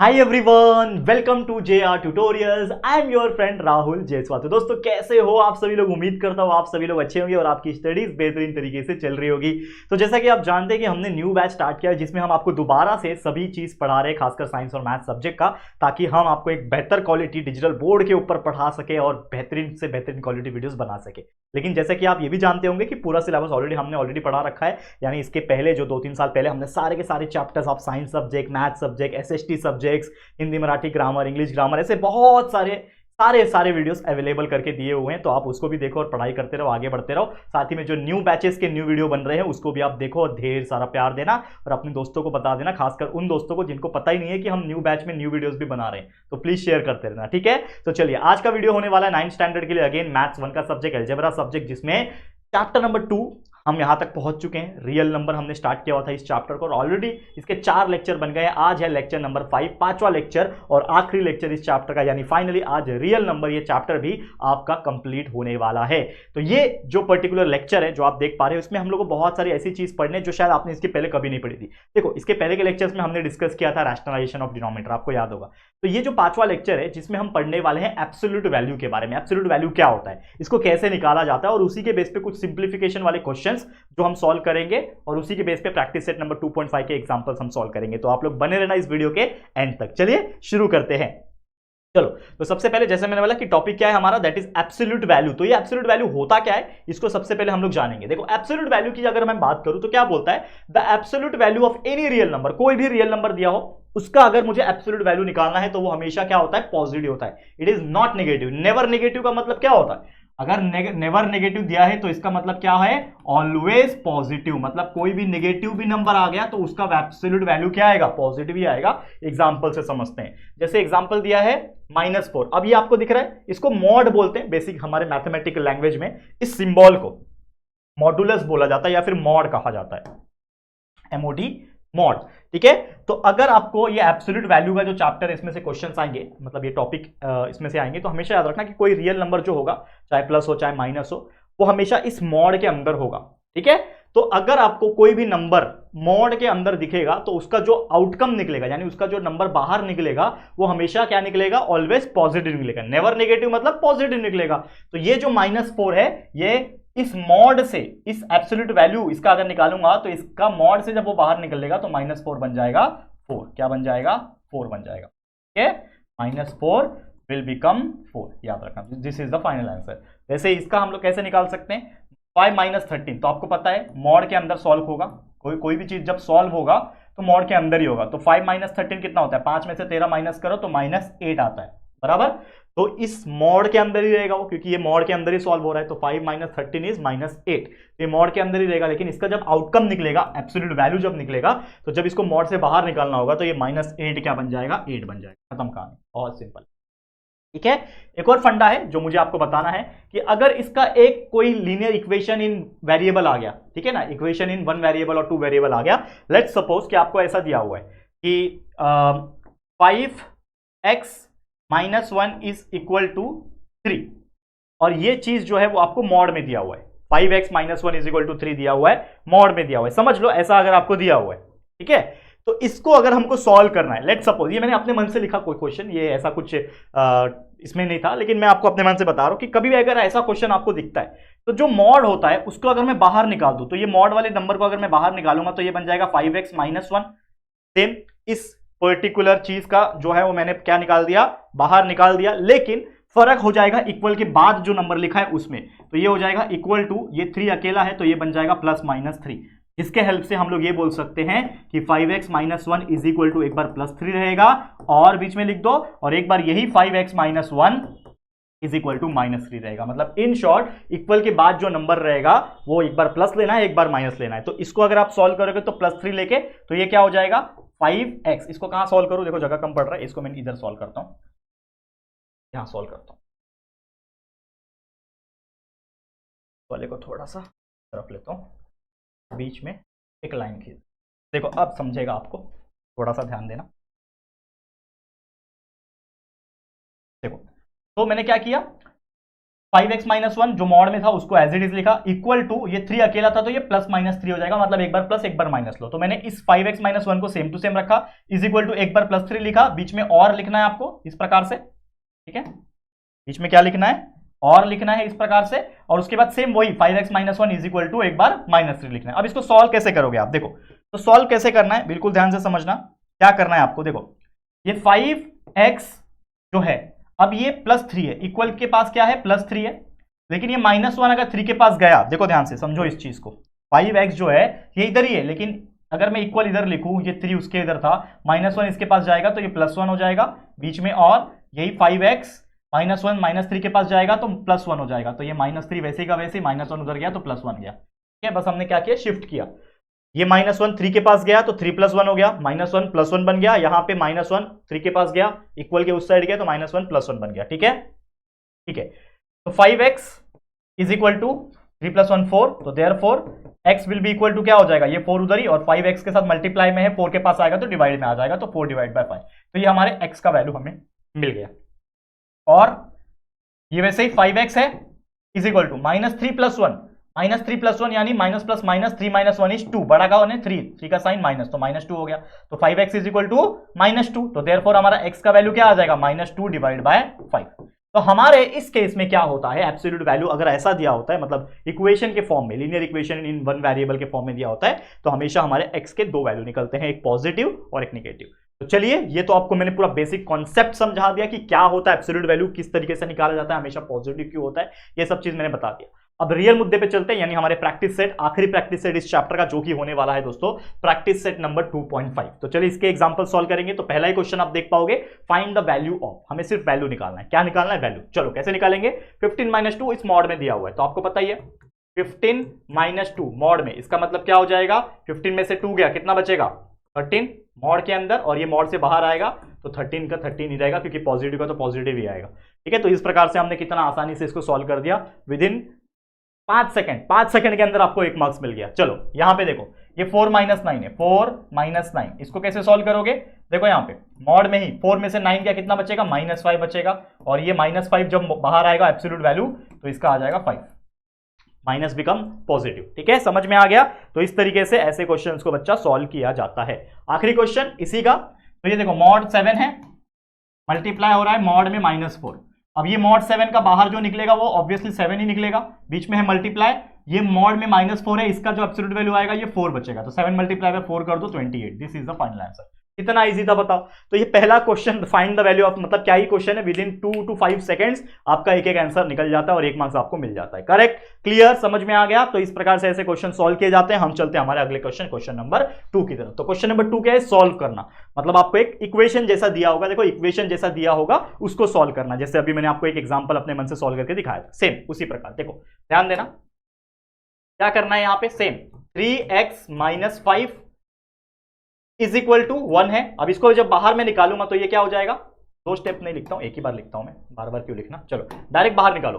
Hi everyone, welcome to JR tutorials. I am your friend Rahul Jaiswal. तो दोस्तों, कैसे हो आप सभी लोग? उम्मीद करता हूँ आप सभी लोग अच्छे होंगे और आपकी स्टडीज बेहतरीन तरीके से चल रही होगी। तो जैसा कि आप जानते हैं कि हमने न्यू बैच स्टार्ट किया है जिसमें हम आपको दोबारा से सभी चीज पढ़ा रहे हैं, खासकर साइंस और मैथ सब्जेक्ट का, ताकि हम आपको एक बेहतर क्वालिटी डिजिटल बोर्ड के ऊपर पढ़ा सके और बेहतरीन से बेहतरीन क्वालिटी वीडियोस बना सके। लेकिन जैसे कि आप ये भी जानते होंगे कि पूरा सिलेबस हमने पढ़ा रखा है। यानी इसके पहले जो 2-3 साल पहले हमने सारे के सारे chapters of science subject, math subject, SST subjects, Hindi Marathi grammar, English grammar, ऐसे बहुत सारे वीडियोस अवेलेबल करके दिए हुए हैं। तो आप उसको भी देखो और पढ़ाई करते रहो, आगे बढ़ते रहो। साथ ही में जो न्यू बैचेस के न्यू वीडियो बन रहे हैं उसको भी आप देखो और ढेर सारा प्यार देना और अपने दोस्तों को बता देना, खासकर उन दोस्तों को जिनको पता ही नहीं है कि हम न्यू बैच में न्यू वीडियोस भी बना रहे हैं। तो प्लीज शेयर करते रहना, ठीक है? तो चलिए, आज का वीडियो होने वाला है 9th स्टैंडर्ड के लिए, अगेन मैथ्स 1 का सब्जेक्ट अलजेब्रा सब्जेक्ट, जिसमें चैप्टर नंबर 2 हम यहां तक पहुंच चुके हैं। रियल नंबर हमने स्टार्ट किया हुआ था इस चैप्टर को और ऑलरेडी इसके 4 लेक्चर बन गए हैं। आज है लेक्चर नंबर 5, 5वां लेक्चर और आखिरी लेक्चर इस चैप्टर का। यानी फाइनली आज रियल नंबर ये चैप्टर भी आपका कंप्लीट होने वाला है। तो ये जो पर्टिकुलर लेक्चर है जो आप देख पा रहे हो, इसमें हम लोग को बहुत सारी ऐसी चीज पढ़ने हैं जो शायद आपने इसके पहले कभी नहीं पढ़ी थी। देखो, इसके पहले के लेक्चर्स में हमने डिस्कस किया था रैशनलाइजेशन ऑफ डिनोमिनेटर, आपको याद होगा। तो ये जो 5वां लेक्चर है जिसमें हम पढ़ने वाले हैं एब्सोल्यूट वैल्यू के बारे में। एब्सोल्यूट वैल्यू क्या होता है, इसको कैसे निकाला जाता है, और उसी के बेस पे कुछ सिंप्लीफिकेशन वाले क्वेश्चंस जो हम सॉल्व करेंगे और उसी के बेस पे प्रैक्टिस सेट नंबर 2.5 के एग्जांपल्स हम सॉल्व करेंगे। तो आप लोग बने रहना इस वीडियो के एंड तक। चलिए शुरू करते हैं। चलो, तो सबसे पहले जैसे मैंने बोला कि टॉपिक क्या है हमारा, दैट इज एब्सोल्यूट वैल्यू। तो ये एब्सोल्यूट वैल्यू होता क्या है, इसको सबसे पहले हम लोग जानेंगे। देखो, एब्सोल्यूट वैल्यू की अगर मैं बात करूं तो क्या बोलता है, the absolute value of any real number. कोई भी रियल नंबर दिया हो उसका अगर मुझे एब्सोल्यूट वैल्यू निकालना है तो वो हमेशा क्या होता है, पॉजिटिव होता है। It is not negative. Never negative का मतलब क्या होता है, अगर नेवर नेगेटिव दिया है तो इसका मतलब क्या है, ऑलवेज पॉजिटिव। मतलब कोई भी नेगेटिव भी नंबर आ गया तो उसका एब्सोल्यूट वैल्यू क्या आएगा, पॉजिटिव ही आएगा। एग्जांपल से समझते हैं। जैसे एग्जांपल दिया है -4। अब ये आपको दिख रहा है, इसको मॉड बोलते हैं बेसिक हमारे मैथमेटिकल लैंग्वेज में। इस सिंबल को मॉडुलस बोला जाता है या फिर मॉड कहा जाता है, एमओडी, मॉड। ठीक है, तो अगर आपको ये एब्सोल्यूट वैल्यू का जो चैप्टर इसमें से क्वेश्चंस आएंगे, मतलब ये टॉपिक इसमें से आएंगे, तो हमेशा याद रखना कि कोई रियल नंबर जो होगा, चाहे प्लस हो चाहे माइनस हो, वो हमेशा इस मॉड के अंदर होगा। ठीक है, तो अगर आपको कोई भी नंबर मॉड के अंदर दिखेगा तो उसका जो आउटकम निकलेगा, यानी उसका जो नंबर बाहर निकलेगा, वो हमेशा क्या निकलेगा, ऑलवेज पॉजिटिव निकलेगा। नेवर नेगेटिव मतलब पॉजिटिव निकलेगा। तो ये जो -4 है, ये इस मॉड से, इस एब्सोल्यूट वैल्यू इसका अगर निकालूंगा तो इसका मॉड से जब वो बाहर निकलेगा तो -4 बन जाएगा 4। क्या बन जाएगा, 4 बन जाएगा। ठीक है, -4 विल बिकम 4, याद रखना, this is the final answer. वैसे इसका हम लोग कैसे निकाल सकते हैं, 5 - 13, तो आपको पता है मॉड के अंदर सॉल्व होगा। कोई भी चीज जब सॉल्व होगा तो मॉड के अंदर ही होगा। तो 5 - 13 कितना होता है, 5 में से 13 माइनस करो तो -8 आता है, बराबर। तो इस मॉड के अंदर ही रहेगा वो, क्योंकि ये मॉड के अंदर ही सॉल्व हो रहा है। तो 5 - 13 इज -8, ये मॉड के अंदर ही रहेगा। लेकिन इसका जब आउटकम निकलेगा, एब्सोल्यूट वैल्यू जब निकलेगा, तो जब इसको मॉड से बाहर निकालना होगा तो ये -8 क्या बन जाएगा, 8 बन जाएगा। खत्म कहानी, बहुत सिंपल। ठीक है, एक और फंडा है जो मुझे आपको बताना है कि अगर इसका एक कोई लीनियर इक्वेशन इन वेरिएबल आ गया, ठीक है ना, इक्वेशन इन 1 वेरिएबल और 2 वेरिएबल आ गया। लेट्स सपोज कि आपको ऐसा दिया हुआ है कि 5x - 1 इज इक्वल टू 3, और ये चीज जो है वो आपको मॉड में दिया हुआ है। 5x - 1 इज इक्वल टू 3 दिया हुआ है, मॉड में दिया हुआ है। समझ लो, ऐसा अगर आपको दिया हुआ है, ठीक है, तो इसको अगर हमको सॉल्व करना है, लेट्स सपोज, ये मैंने अपने मन से लिखा कोई क्वेश्चन, ये ऐसा कुछ इसमें नहीं था, लेकिन मैं आपको अपने मन से बता रहा हूं कि कभी भी अगर ऐसा क्वेश्चन आपको दिखता है तो जो मॉड होता है उसको अगर मैं बाहर निकाल दूं, तो ये मॉड वाले नंबर को अगर मैं बाहर निकालूंगा तो ये बन जाएगा 5x - 1। सेम इस पर्टिकुलर चीज का जो है वो मैंने क्या निकाल दिया, बाहर निकाल दिया, लेकिन फर्क हो जाएगा इक्वल के बाद जो नंबर लिखा है उसमें। तो ये हो जाएगा इक्वल टू, ये 3 अकेला है तो ये बन जाएगा +-3। इसके हेल्प से हम लोग ये बोल सकते हैं कि 5x - 1 इज इक्वल टू, एक बार +3 रहेगा और बीच में लिख दो, और एक बार यही 5x - 1 इज इक्वल टू -3 रहेगा। मतलब इन शॉर्ट इक्वल के बाद जो नंबर रहेगा वो एक बार प्लस लेना है, एक बार माइनस लेना है। तो इसको अगर आप सॉल्व करोगे तो +3 लेके, तो ये क्या हो जाएगा 5x। इसको कहां सॉल्व करूं, देखो जगह कम पड़ रहा है, इसको मैं इधर सॉल्व करता हूं, यहां सॉल्व करता हूं, वाले को थोड़ा सा रख लेता हूं, बीच में एक लाइन खींच। देखो अब समझेगा आपको, थोड़ा सा ध्यान देना। देखो, तो मैंने क्या किया, 5x माइनस 1 जो मॉड में था उसको एज इट इज लिखा, इक्वल टू ये 3 अकेला था तो ये प्लस माइनस 3 हो जाएगा, मतलब एक बार प्लस एक बार माइनस लो। तो मैंने इस 5x माइनस 1 को सेम टू सेम रखा, इज इक्वल टू एक बार प्लस 3 लिखा, बीच में और लिखना है आपको इस प्रकार से, ठीक है, बीच में क्या लिखना है, और लिखना है इस प्रकार से, और उसके बाद सेम वही 5x minus 1 is equal to एक बार माइनस 3 लिखना है। अब इसको सॉल्व कैसे करोगे आप, देखो तो सॉल्व कैसे करना है बिल्कुल ध्यान से समझना, क्या करना है आपको, देखो ये 5x जो है अब ये प्लस 3 है, इक्वल के पास क्या है प्लस 3 है, लेकिन ये माइनस 1 अगर 3 के पास गया, देखो ध्यान से समझो इस चीज को, 5x जो है ये इधर ही है, लेकिन अगर मैं इक्वल इधर लिखूं, ये 3 उसके इधर था, माइनस 1 इसके पास जाएगा तो ये प्लस 1 हो जाएगा, बीच में और यही 5x माइनस 1 माइनस 3 के पास जाएगा तो प्लस 1 हो जाएगा, तो ये माइनस 3 वैसे का वैसे, माइनस 1 उधर गया तो प्लस 1 गया, ठीक है, बस हमने क्या किया शिफ्ट किया, ये माइनस 1 3 के पास गया तो 3 प्लस 1 हो गया, माइनस 1 प्लस 1 बन गया, यहां पे माइनस 1 3 के पास गया, इक्वल के उस साइड गया तो माइनस 1 प्लस 1 बन गया, ठीक है, ठीक है, तो 5x is equal to 3 plus 1 4, तो therefore x will be equal to क्या हो जाएगा, ये 4 उधर ही, और 5x के साथ मल्टीप्लाई में है, 4 के पास आएगा तो डिवाइड में आ जाएगा, तो 4 डिवाइड बाय 5, तो ये हमारे x का वैल्यू हमें मिल गया, और ये वैसे ही 5x है इज इक्वल टू -3 प्लस 1 यानी minus plus minus 3 minus 1 is 2, बड़ा का 1 है 3 का साइन माइनस, तो -2 हो गया, तो 5x इज इक्वल टू -2, तो देयरफॉर हमारा x का वैल्यू क्या आ जाएगा -2 डिवाइड बाय 5। तो हमारे इस केस में क्या होता है, एब्सोल्यूट वैल्यू अगर ऐसा दिया होता है, मतलब इक्वेशन के फॉर्म में, linear equation in one variable के फॉर्म में दिया होता है, तो हमेशा हमारे x के दो वैल्यू निकलते हैं, एक पॉजिटिव और एक निगेटिव। तो चलिए, ये तो आपको मैंने पूरा बेसिक कॉन्सेप्ट समझा दिया कि क्या होता है एब्सोल्यूट वैल्यू, किस तरीके से निकाला जाता है, हमेशा पॉजिटिव क्यों होता है, ये सब चीज मैंने बता दिया। अब रियल मुद्दे पे चलते हैं, यानी हमारे प्रैक्टिस सेट, आखिरी प्रैक्टिस सेट इस चैप्टर का, जो कि होने वाला है दोस्तों प्रैक्टिस सेट नंबर 2.5। तो चलिए इसके एग्जांपल सॉल्व करेंगे। तो पहला ही क्वेश्चन आप देख पाओगे, फाइंड द वैल्यू ऑफ, हमें सिर्फ वैल्यू निकालना है, क्या निकालना है वैल्यू। चलो कैसे निकालेंगे, 15 - 2 इस मॉड में दिया हुआ है, तो आपको पता ही है 15 - 2 मॉड में, इसका मतलब क्या हो जाएगा, 15 में से 2 गया, कितना बचेगा 13 मॉड के अंदर, और ये मॉड से बाहर आएगा तो 13 का 13 ही रहेगा, क्योंकि पॉजिटिव का तो पॉजिटिव ही आएगा, ठीक है। तो इस प्रकार से हमने कितना आसानी से इसको सॉल्व कर दिया, विद इन 5 सेकंड के अंदर आपको 1 मार्क्स मिल गया। चलो यहां पे देखो, ये 4 - 9 है, 4 - 9, इसको कैसे सॉल्व करोगे, देखो यहां पे मॉड में ही 4 में से 9 क्या, कितना बचेगा -5 बचेगा, और ये -5 जब बाहर आएगा एब्सोल्यूट वैल्यू तो इसका आ जाएगा 5, माइनस बिकम पॉजिटिव, ठीक है, समझ में आ गया। तो इस तरीके से ऐसे क्वेश्चंस को बच्चा सॉल्व किया जाता है। आखिरी क्वेश्चन इसी का, तो ये देखो मॉड 7 है, मल्टीप्लाई हो रहा है मॉड में -4, अब ये मॉड 7 का बाहर जो निकलेगा वो ऑब्वियसली 7 ही निकलेगा, बीच में है मल्टीप्लाई, ये मॉड में -4 है, इसका जो एब्सोल्यूट वैल्यू आएगा ये 4 बचेगा, तो 7 मल्टीप्लाई बाय 4 कर दो 28, this is the final answer. कितना इजी था बताओ। तो ये पहला question, find the value of, मतलब क्या ही क्वेश्चन है, विद इन 2 to 5 सेकंड्स आपका एक एक आंसर निकल जाता है और 1 मार्क्स आपको मिल जाता है। करेक्ट, क्लियर, समझ में आ गया। तो इस प्रकार से ऐसे क्वेश्चन सॉल्व किए जाते हैं। हम चलते हैं हमारे अगले क्वेश्चन, क्वेश्चन नंबर 2 की तरफ। तो क्वेश्चन नंबर 2 क्या है, सॉल्व करना, मतलब आपको एक इक्वेशन जैसा दिया होगा, देखो इक्वेशन जैसा दिया होगा उसको सॉल्व करना, जैसे अभी मैंने आपको एक एग्जांपल अपने मन से सॉल्व करके दिखाया था, सेम उसी प्रकार। देखो ध्यान देना क्या करना है, यहां पे same 3x - 5 is equal to 1 है। अब इसको जब बाहर में निकालूंगा तो ये क्या हो जाएगा, 2 स्टेप नहीं लिखता हूं, एक ही बार लिखता हूं मैं, बार बार क्यों लिखना। चलो डायरेक्ट बाहर निकालो,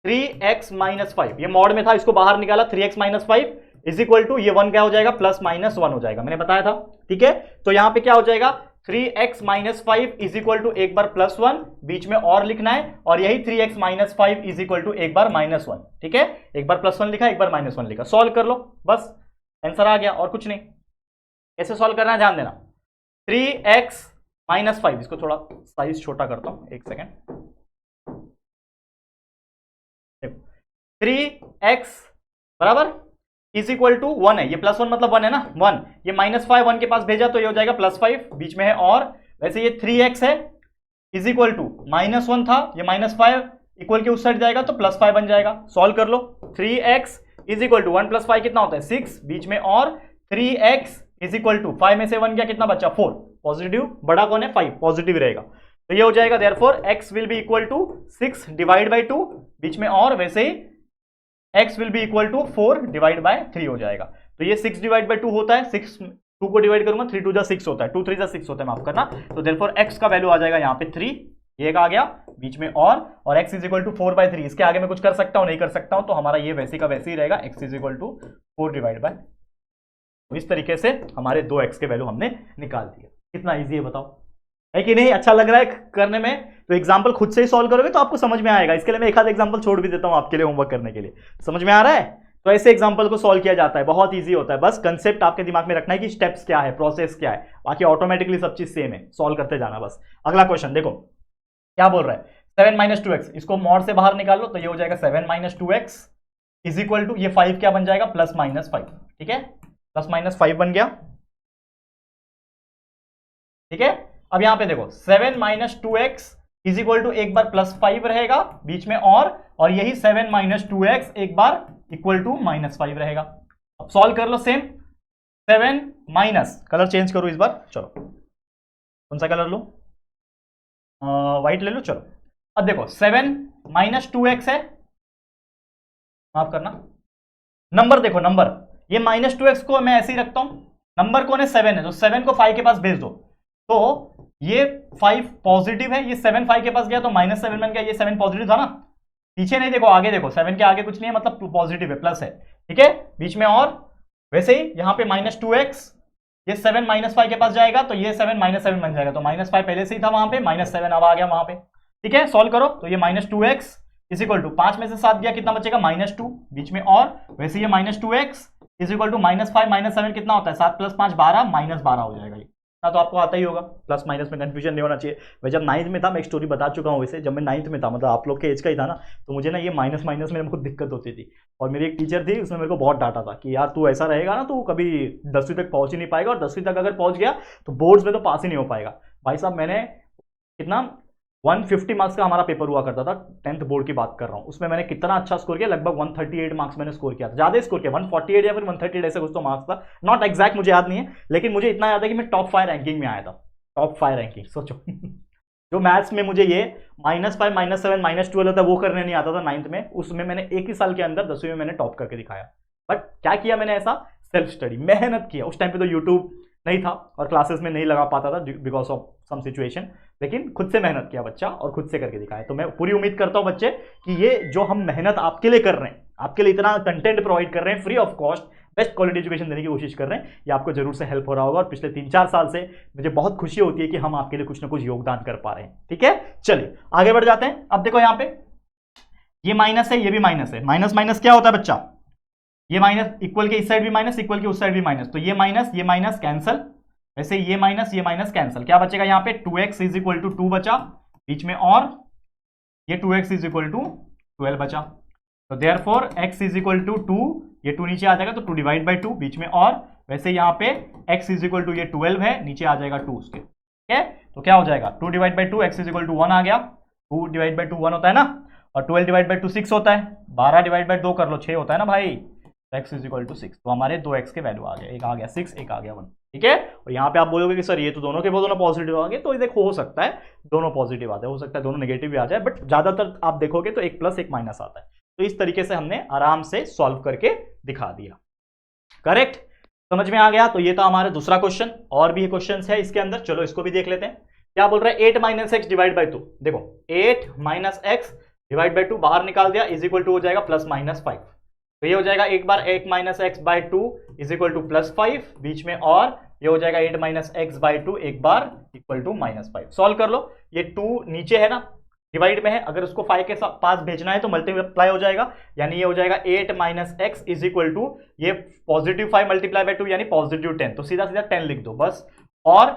3x - 5, ये मॉड में था, इसको बाहर निकाला, 3x - 5 इज इक्वल टू, ये 1 क्या हो जाएगा, +-1 हो जाएगा, मैंने बताया था, ठीक है। तो यहां पे क्या हो जाएगा, 3x - 5 इज इक्वल टू एक बार +1, बीच में और लिखना है, और यही 3x - 5 इज इक्वल टू एक बार -1, ठीक है। एक बार +1 लिखा, एक बार -1 लिखा, सॉल्व कर लो, बस आंसर आ गया, और कुछ नहीं। कैसे सॉल्व करना है ध्यान देना, 3x - 5, इसको थोड़ा साइज छोटा करता हूं, एक सेकेंड, 3x बराबर इज इक्वल टू 1 है, ये +1 मतलब 1 है ना, 1, ये -5 1 के पास भेजा तो ये हो जाएगा +5, बीच में है और, वैसे ये 3x है इज इक्वल टू -1 था, ये -5 इक्वल के उस साइड जाएगा तो +5 बन जाएगा, सॉल्व कर लो। 3x इज इक्वल टू 1 + 5 कितना होता है 6, बीच में और 3x इज इक्वल टू 5 में से 1 गया, कितना बचा 4, पॉजिटिव, बड़ा कौन है 5, पॉजिटिव रहेगा, तो ये हो जाएगा therefore x will be equal to 6 divide by 2, बीच में और, वैसे ही x will be equal to 4 divide by 3 हो जाएगा। तो ये 6 डिवाइड बाय 2 होता है, 6 2 को डिवाइड करूंगा, 3 2 जा 6 होता है, 2 3 जा 6 होता है, माफ करना। तो देयरफॉर x का वैल्यू आ जाएगा यहाँ पे 3, ये आ गया बीच में और x इज इक्वल टू 4/3, इसके आगे मैं कुछ कर सकता हूं नहीं कर सकता हूं, तो हमारा ये वैसे का वैसे ही रहेगा, x is equal to 4 divide by, तो इस तरीके से हमारे 2x के वैल्यू हमने निकाल दिए। कितना इजी है बताओ, है कि नहीं? अच्छा लग रहा है करने में? तो एग्जाम्पल खुद से ही सॉल्व करोगे तो आपको समझ में आएगा। इसके लिए मैं एक आध एग्जाम्पल छोड़ भी देता हूं आपके लिए होमवर्क करने के लिए। समझ में आ रहा है? तो ऐसे एग्जाम्पल को सॉल्व किया जाता है, बहुत ईजी होता है। बस कंसेप्ट आपके दिमाग में रखना है कि स्टेप्स क्या है, प्रोसेस क्या है, बाकी ऑटोमेटिकली सब चीज सेम है, सॉल्व करते जाना बस। अगला क्वेश्चन देखो क्या बोल रहा है, 7 - 2x, इसको मॉड से बाहर निकाल लो तो ये हो जाएगा 7 - 2x इज इक्वल टू, ये 5 क्या बन जाएगा, +-5। ठीक है, +-5 बन गया। ठीक है, अब यहां पे देखो 7 - 2x इज इक्वल टू, एक बार +5 रहेगा बीच में और यही 7 - 2x एक बार इक्वल टू -5 रहेगा। अब सॉल्व कर लो सेम। 7 माइनस, कलर चेंज करो इस बार, चलो कौन सा कलर लो, व्हाइट ले लो। चलो अब देखो 7 - 2x है, माफ करना, नंबर देखो नंबर, ये -2x को मैं ऐसे ही रखता हूं, नंबर कौन है, 7 है, तो 7 को 5 के पास भेज दो, तो ये 5 पॉजिटिव है, ये 7 5 के पास गया तो -7 बन गया, ये 7 पॉजिटिव था ना, पीछे नहीं देखो आगे देखो, 7 के आगे कुछ नहीं है, मतलब पॉजिटिव है, प्लस है। ठीक है, बीच में और वैसे ही यहां पे -2x, ये 7 -5 के पास जाएगा तो ये 7 -7 बन जाएगा, तो -5 पहले से ही था वहां पे, -7 अब आ गया वहां पे। ठीक है, सॉल्व करो तो ये -2x इज इक्वल टू, 5 में से 7 गया, कितना बचेगा, -2 बीच में और, वैसे ये -2x इज इक्वल टू -5 -7 कितना होता है, 7 + 5 12, -12 हो जाएगा। ये तो आपको आता ही होगा, प्लस माइनस में कंफ्यूजन नहीं होना चाहिए। मैं जब 9th में था, मैं एक स्टोरी बता चुका हूँ वैसे, जब मैं 9th में था, मतलब आप लोग के एज का ही था ना, तो मुझे ना ये माइनस में बहुत दिक्कत होती थी, और मेरी एक टीचर थी, उसने मेरे को बहुत डांटा था कि यार तू ऐसा रहेगा ना तो कभी 10वीं तक पहुंच ही नहीं पाएगा, और 10वीं तक अगर पहुंच गया तो बोर्ड्स में तो पास ही नहीं हो पाएगा। भाई साहब मैंने कितना 150 मार्क्स का हमारा पेपर हुआ करता था, 10th बोर्ड की बात कर रहा हूँ, उसमें मैंने कितना अच्छा स्कोर किया, लगभग 138 मार्क्स मैंने स्कोर किया था, ज्यादा स्कोर किया, 148 या फिर 138 ऐसा कुछ तो मार्क्स था, नॉट एग्जैक्ट मुझे याद नहीं है, लेकिन मुझे इतना याद है कि मैं टॉप 5 रैंकिंग में आया था, टॉप 5 रैंकिंग, सोचो। जो मैथ्स में मुझे ये -5 -7 -12 होता है वो करने नहीं आता था 9th में, उसमें मैंने एक ही साल के अंदर 10वीं में मैंने टॉप करके दिखाया। बट क्या किया मैंने, ऐसा सेल्फ स्टडी, मेहनत किया। उस टाइम पे तो यूट्यूब नहीं था और क्लासेस में नहीं लगा पाता था बिकॉज ऑफ सम सिचुएशन, लेकिन खुद से मेहनत किया बच्चा और खुद से करके दिखाया। तो मैं पूरी उम्मीद करता हूं बच्चे कि ये जो हम मेहनत आपके लिए कर रहे हैं, आपके लिए इतना कंटेंट प्रोवाइड कर रहे हैं free of cost, best quality education देने की कोशिश कर रहे हैं, ये आपको जरूर से हेल्प हो रहा होगा। और पिछले 3-4 साल से मुझे बहुत खुशी होती है कि हम आपके लिए कुछ ना कुछ योगदान कर पा रहे हैं। ठीक है, चलिए आगे बढ़ जाते हैं। अब देखो यहाँ पे ये माइनस है, ये भी माइनस है, माइनस माइनस क्या होता है बच्चा, ये माइनस इक्वल के इस साइड भी माइनस, इक्वल के उस साइड भी माइनस, तो ये माइनस कैंसल, वैसे ये माइनस कैंसल, क्या बचेगा यहाँ पे 2x इज इक्वल टू 2 बचा बीच में, और ये 2x इज इक्वल टू 12 बचा, तो therefore x is equal to 2, ये 2 नीचे आ जाएगा तो 2 डिवाइड बाई 2 बीच में, और वैसे यहाँ पे x इज इक्वल टू ये 12 है, नीचे आ जाएगा 2 उसके। ठीक है, तो क्या हो जाएगा 2 divide by 2, x is equal to 1 आ गया, 2 डिवाइड बाई 2 1 होता है ना, और 12 डिवाइड बाई 2 6 होता है, 12 डिवाइड बाई 2 कर लो 6 होता है ना भाई, x इज इक्वल टू 6, तो हमारे 2x के वैल्यू आ गया, एक आ गया 6, एक आ गया 1। ठीक है, और यहाँ पे आप बोलोगे कि सर ये तो दोनों के दोनों पॉजिटिव आ गए, तो देखो हो सकता है दोनों पॉजिटिव आते हैं, हो सकता है दोनों नेगेटिव भी आ जाए, बट ज्यादातर आप देखोगे तो एक प्लस एक माइनस आता है। तो इस तरीके से हमने आराम से सॉल्व करके दिखा दिया। करेक्ट, समझ में आ गया। तो ये था हमारा दूसरा क्वेश्चन, और भी क्वेश्चन है इसके अंदर, चलो इसको भी देख लेते हैं। क्या बोल रहा है, 8 - x डिवाइड बाई 2, देखो 8 - x डिवाइड बाई 2 बाहर निकाल दिया, इज इक्वल टू हो जाएगा +-5, तो ये हो जाएगा एक बार 8 - x by 2 is equal to +5 बीच में, और ये हो जाएगा 8 - x बाई 2 एक बार इक्वल टू -5। सॉल्व कर लो, ये 2 नीचे है ना, डिवाइड में है, अगर उसको 5 के पास भेजना है तो मल्टीप्लाई हो जाएगा, यानी ये हो जाएगा 8 - x इज इक्वल टू ये +5 मल्टीप्लाई बाई 2 यानी +10, तो सीधा सीधा 10 लिख दो बस, और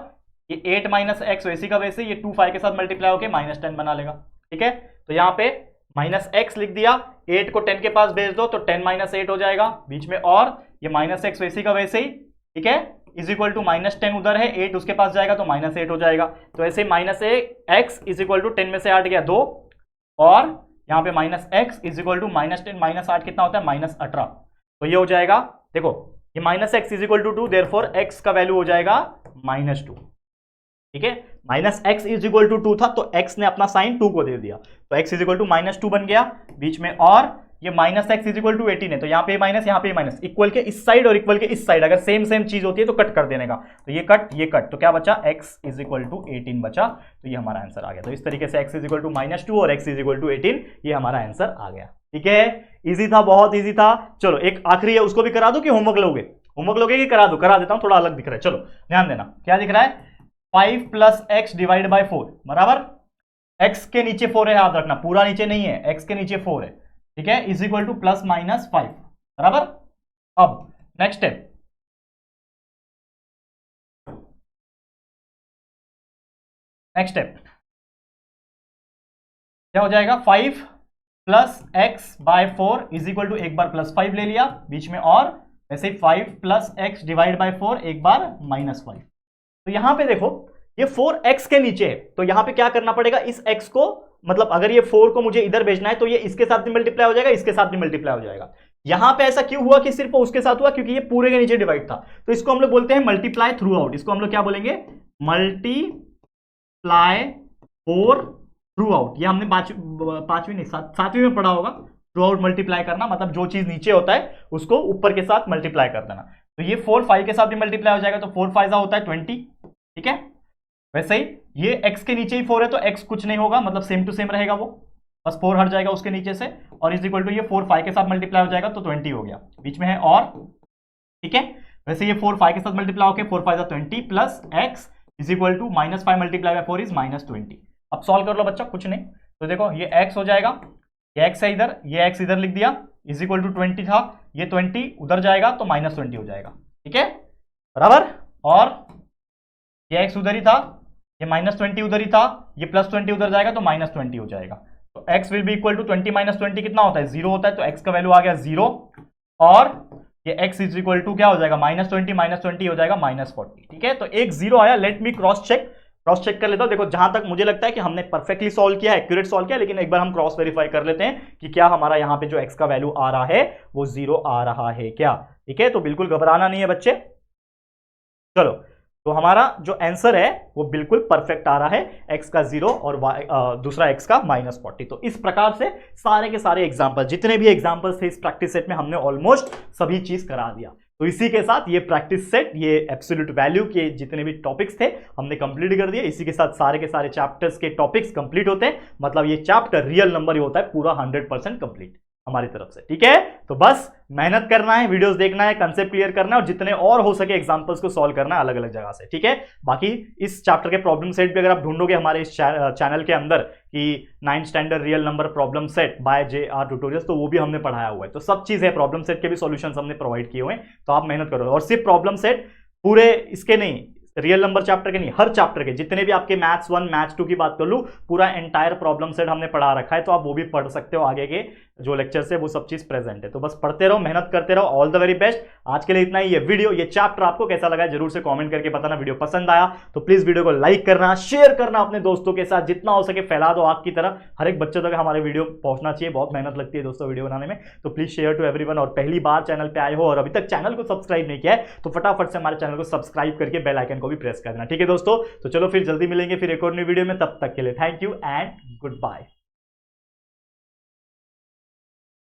ये 8 - x वैसी का वैसे, ये 2 5 के साथ मल्टीप्लाई होकर -10 बना लेगा। ठीक है, तो यहाँ पे -x लिख दिया, 8 को 10 के पास भेज दो तो 10 - 8 हो जाएगा बीच में, और ये -x वैसी का वैसे ही, ठीक है, इज इक्वल टू -10 उधर है, 8 उसके पास जाएगा तो -8 हो जाएगा, तो ऐसे -x इज इक्वल टू 10 में से 8 गया 2, और यहाँ पे -x इज इक्वल टू -10 -8 कितना होता है -18, तो ये हो जाएगा, देखो ये -x is equal to 2, therefore x का वैल्यू हो जाएगा -2। ठीक है, -x इज इक्वल टू 2 था तो x ने अपना साइन 2 को दे दिया, तो x इज इक्वल टू -2 बन गया बीच में, और ये -x इज इक्वल टू 18 है, तो यहाँ पे माइनस यहाँ पे माइनस, इक्वल के इस साइड और इक्वल के इस साइड अगर सेम चीज होती है तो कट कर देने का, तो ये कट, तो क्या बचा, x इज इक्वल टू 18 बचा, तो ये हमारा आंसर आ गया। तो इस तरीके से x इज इक्वल टू -2 और x इज इक्वल टू 18, ये हमारा आंसर आ गया। ठीक है, इजी था, बहुत इजी था। चलो एक आखिरी है, उसको भी करा दो कि होमवर्क लोगे, होमवर्क लोगे कि करा दो, करा देता हूं, थोड़ा अलग दिख रहा है, चलो ध्यान देना, क्या दिख रहा है, 5 प्लस एक्स डिवाइड बाय 4 बराबर, x के नीचे 4 है, याद रखना पूरा नीचे नहीं है, x के नीचे 4 है, ठीक है, is equal to plus minus 5 बराबर। अब नेक्स्ट स्टेप, क्या हो जाएगा, 5 plus x by 4 is equal to एक बार प्लस 5 ले लिया बीच में, और वैसे ही 5 प्लस एक्स डिवाइड बाय 4 एक बार माइनस 5। तो यहां पे देखो ये 4x के नीचे है, तो यहां पे क्या करना पड़ेगा, इस x को, मतलब अगर ये 4 को मुझे इधर भेजना है तो ये इसके साथ भी मल्टीप्लाई हो जाएगा, इसके साथ भी मल्टीप्लाई हो जाएगा। यहां पे ऐसा क्यों हुआ कि सिर्फ उसके साथ हुआ, क्योंकि ये पूरे के नीचे डिवाइड था, तो इसको हम लोग बोलते हैं मल्टीप्लाई थ्रू आउट। इसको हम लोग क्या बोलेंगे, मल्टीप्लाई फोर थ्रू आउट। ये हमने पांचवी नहीं सातवीं में पढ़ा होगा, थ्रू आउट मल्टीप्लाई करना, मतलब जो चीज नीचे होता है उसको ऊपर के साथ मल्टीप्लाई कर देना। तो ये 4 5 के साथ भी मल्टीप्लाई हो जाएगा, तो 4 5 होता है 20, ठीक है। वैसे ही ये x के नीचे ही 4 है, तो x कुछ नहीं होगा, मतलब सेम टू सेम रहेगा वो, बस 4 हट जाएगा उसके नीचे से, और इज इक्वल टू ये 4 5 के साथ मल्टीप्लाई हो जाएगा तो 20 हो गया, बीच में है और, ठीक है। वैसे ये 4 5 के साथ मल्टीप्लाई होकर 4 5 20 plus x is equal to minus 5 multiply by 4 is minus 20। अब सॉल्व कर लो बच्चा, कुछ नहीं, तो देखो ये x हो जाएगा, ये x है इधर, ये x इधर लिख दिया, इज इक्वल टू 20 था, ये 20 उधर जाएगा तो माइनस 20 हो जाएगा, ठीक है बराबर। और ये x उधर ही था, ये माइनस 20 उधर ही था, ये प्लस 20 उधर जाएगा तो माइनस 20 हो जाएगा। तो x will be equal to 20 minus 20 कितना होता है, 0 होता है, तो x का वैल्यू आ गया 0, और ये x इज इक्वल टू क्या हो जाएगा, माइनस 20 हो जाएगा माइनस 40, ठीक है। तो एक 0 आया, लेट मी क्रॉस चेक कर लेता हूं। देखो जहां तक मुझे लगता है कि हमने परफेक्टली सॉल्व किया, एक्यूरेट सॉल्व किया, लेकिन एक बार हम क्रॉस वेरीफाई कर लेते हैं कि क्या हमारा यहां पे जो x का वैल्यू आ रहा है वो 0 आ रहा है क्या, ठीक है। तो बिल्कुल घबराना नहीं है बच्चे, चलो। तो हमारा जो आंसर है वो बिल्कुल परफेक्ट आ रहा है, x का 0 और दूसरा x का माइनस 40। तो इस प्रकार से सारे के सारे एग्जांपल, जितने भी एग्जांपल्स थे इस प्रैक्टिस सेट में, हमने ऑलमोस्ट सभी चीज करा दिया। तो इसी के साथ ये प्रैक्टिस सेट, ये एब्सोल्यूट वैल्यू के जितने भी टॉपिक्स थे हमने कंप्लीट कर दिए। इसी के साथ सारे के सारे चैप्टर्स के टॉपिक्स कंप्लीट होते हैं, मतलब ये चैप्टर रियल नंबर ही होता है पूरा 100% कंप्लीट हमारी तरफ से, ठीक है। तो बस मेहनत करना है, वीडियोस देखना है, कंसेप्ट क्लियर करना है, और जितने और हो सके एग्जांपल्स को सॉल्व करना है अलग अलग जगह से, ठीक है। बाकी इस चैप्टर के प्रॉब्लम सेट भी अगर आप ढूंढोगे हमारे इस चैनल के अंदर कि 9th standard real number problem set by JR tutorials, तो वो भी हमने पढ़ाया हुआ है। तो सब चीज है, प्रॉब्लम सेट के भी सॉल्यूशंस हमने प्रोवाइड किए हुए हैं, तो आप मेहनत करो। और सिर्फ प्रॉब्लम सेट पूरे इसके नहीं, रियल नंबर चैप्टर के नहीं, हर चैप्टर के, जितने भी आपके मैथ्स 1 मैथ्स 2 की बात कर लूं, पूरा एंटायर प्रॉब्लम सेट हमने पढ़ा रखा है, तो आप वो भी पढ़ सकते हो। आगे के जो लेक्चर्स है वो सब चीज प्रेजेंट है, तो बस पढ़ते रहो, मेहनत करते रहो। All the very best. आज के लिए इतना ही। ये वीडियो, ये चैप्टर आपको कैसा लगा जरूर से कमेंट करके बताना। वीडियो पसंद आया तो प्लीज वीडियो को लाइक करना, शेयर करना अपने दोस्तों के साथ, जितना हो सके फैला दो आग की तरह। हर एक बच्चे तक हमारे वीडियो पहुंचना चाहिए, बहुत मेहनत लगती है दोस्तों वीडियो बनाने में, तो प्लीज शेयर टू एवरीवन। और पहली बार चैनल पे आए हो और अभी तक चैनल को सब्सक्राइब नहीं किया है तो फटाफट से हमारे चैनल को सब्सक्राइब करके बेल आइकन को भी प्रेस कर देना, ठीक है दोस्तों। तो चलो फिर जल्दी मिलेंगे फिर एक और नई वीडियो में, तब तक के लिए thank you and good bye.